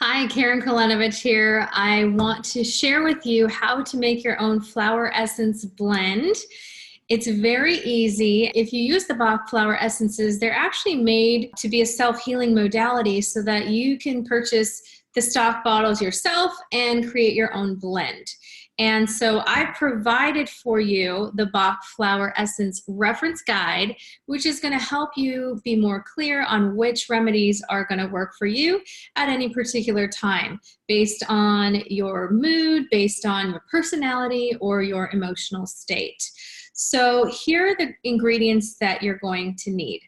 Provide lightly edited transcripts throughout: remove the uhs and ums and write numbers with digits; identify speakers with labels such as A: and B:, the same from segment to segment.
A: Hi, Karen Kolanovich here. I want to share with you how to make your own flower essence blend. It's very easy. If you use the Bach flower essences, they're actually made to be a self-healing modality so that you can purchase the stock bottles yourself and create your own blend. And so I provided for you the Bach Flower Essence reference guide, which is going to help you be more clear on which remedies are going to work for you at any particular time, based on your mood, based on your personality, or your emotional state. So here are the ingredients that you're going to need.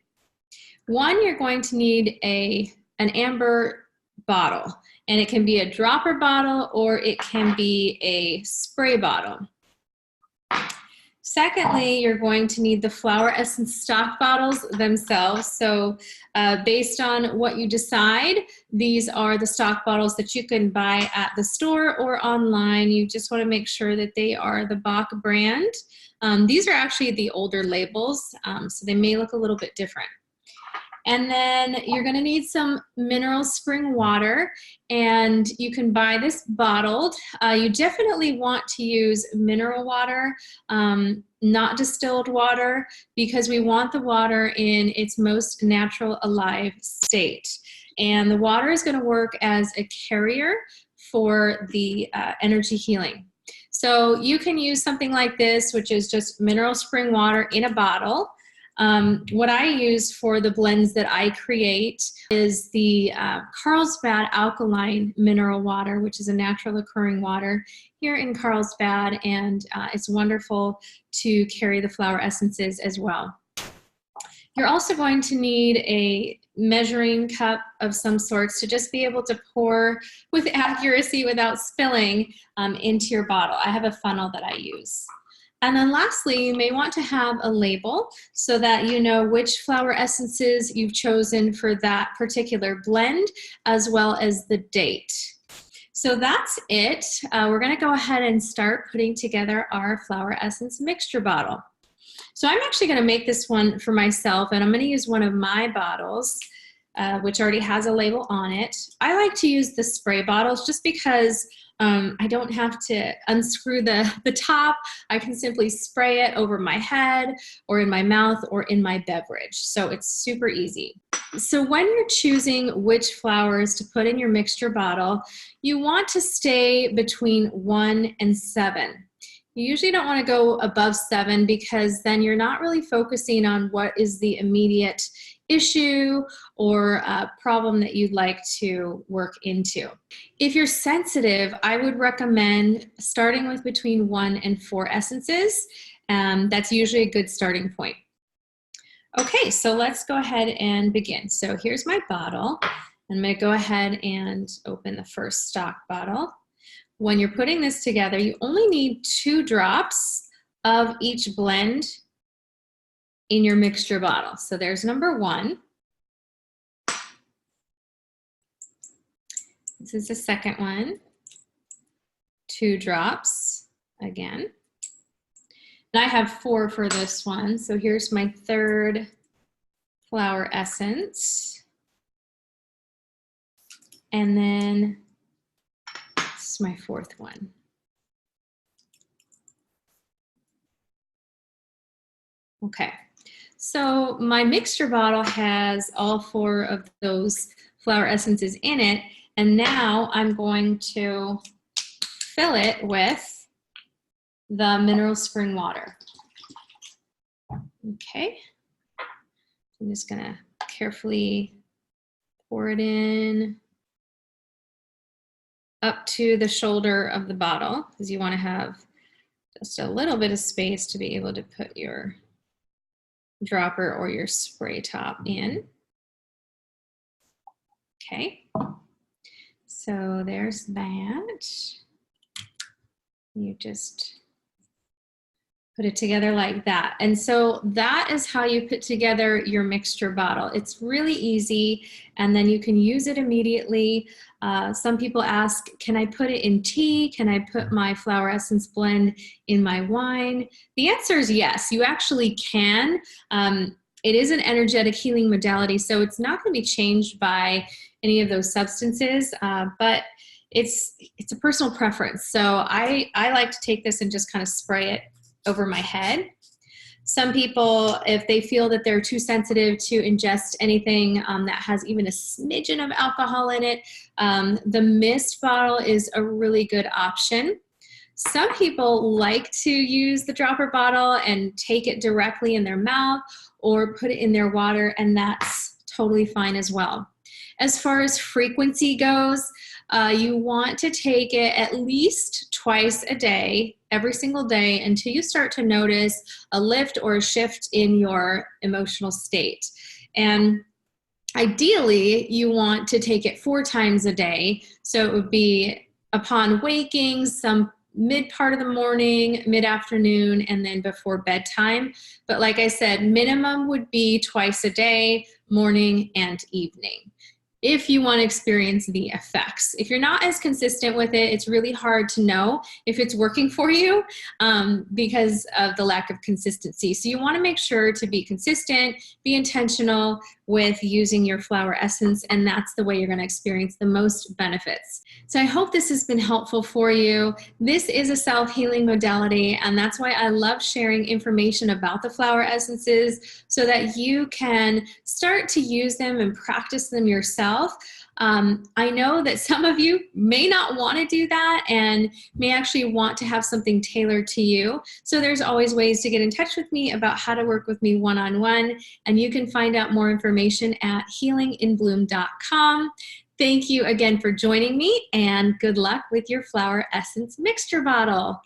A: One, you're going to need an amber bottle. And it can be a dropper bottle or it can be a spray bottle. Secondly, you're going to need the flower essence stock bottles themselves. So based on what you decide, these are the stock bottles that you can buy at the store or online. You just want to make sure that they are the Bach brand. These are actually the older labels, so they may look a little bit different. And then you're going to need some mineral spring water, and you can buy this bottled. You definitely want to use mineral water, not distilled water, because we want the water in its most natural, alive state. And the water is going to work as a carrier for the energy healing. So you can use something like this, which is just mineral spring water in a bottle. What I use for the blends that I create is the Carlsbad alkaline mineral water, which is a natural occurring water here in Carlsbad, and it's wonderful to carry the flower essences as well. You're also going to need a measuring cup of some sorts to just be able to pour with accuracy without spilling into your bottle. I have a funnel that I use. And then lastly, you may want to have a label so that you know which flower essences you've chosen for that particular blend, as well as the date. So that's it. We're going to go ahead and start putting together our flower essence mixture bottle. So I'm actually going to make this one for myself, and I'm going to use one of my bottles, which already has a label on it. I like to use the spray bottles just because I don't have to unscrew the top. I can simply spray it over my head or in my mouth or in my beverage. So it's super easy. So when you're choosing which flowers to put in your mixture bottle, you want to stay between 1 and 7. You usually don't want to go above 7 because then you're not really focusing on what is the immediate issue or problem that you'd like to work into. If you're sensitive, I would recommend starting with between 1 and 4 essences. That's usually a good starting point. Okay, so let's go ahead and begin. So here's my bottle. I'm going to go ahead and open the first stock bottle. When you're putting this together, you only need 2 drops of each blend in your mixture bottle. So there's number 1. This is the second one. 2 drops again. And I have 4 for this one. So here's my third flower essence. And then this is my 4th one. Okay. So my mixture bottle has all 4 of those flower essences in it, and now I'm going to fill it with the mineral spring water. Okay, I'm just gonna carefully pour it in up to the shoulder of the bottle, because you want to have just a little bit of space to be able to put your dropper or your spray top in. Okay, so there's that. You just put it together like that. And so that is how you put together your mixture bottle. It's really easy, and then you can use it immediately. Some people ask, can I put it in tea? Can I put my flower essence blend in my wine? The answer is yes, you actually can. It is an energetic healing modality, so it's not going to be changed by any of those substances, but it's a personal preference. So I like to take this and just kind of spray it over my head. Some people, if they feel that they're too sensitive to ingest anything that has even a smidgen of alcohol in it, the mist bottle is a really good option. Some people like to use the dropper bottle and take it directly in their mouth or put it in their water, and that's totally fine as well. As far as frequency goes, you want to take it at least twice a day, every single day, until you start to notice a lift or a shift in your emotional state. And ideally, you want to take it 4 times a day. So it would be upon waking, some mid part of the morning, mid-afternoon, and then before bedtime. But like I said, minimum would be twice a day, morning and evening, if you want to experience the effects. If you're not as consistent with it, it's really hard to know if it's working for you because of the lack of consistency. So you want to make sure to be consistent, be intentional with using your flower essence, and that's the way you're going to experience the most benefits. So I hope this has been helpful for you. This is a self-healing modality, and that's why I love sharing information about the flower essences so that you can start to use them and practice them yourself. I know that some of you may not want to do that and may actually want to have something tailored to you. So there's always ways to get in touch with me about how to work with me one-on-one, and you can find out more information at healinginbloom.com. Thank you again for joining me, and good luck with your flower essence mixture bottle.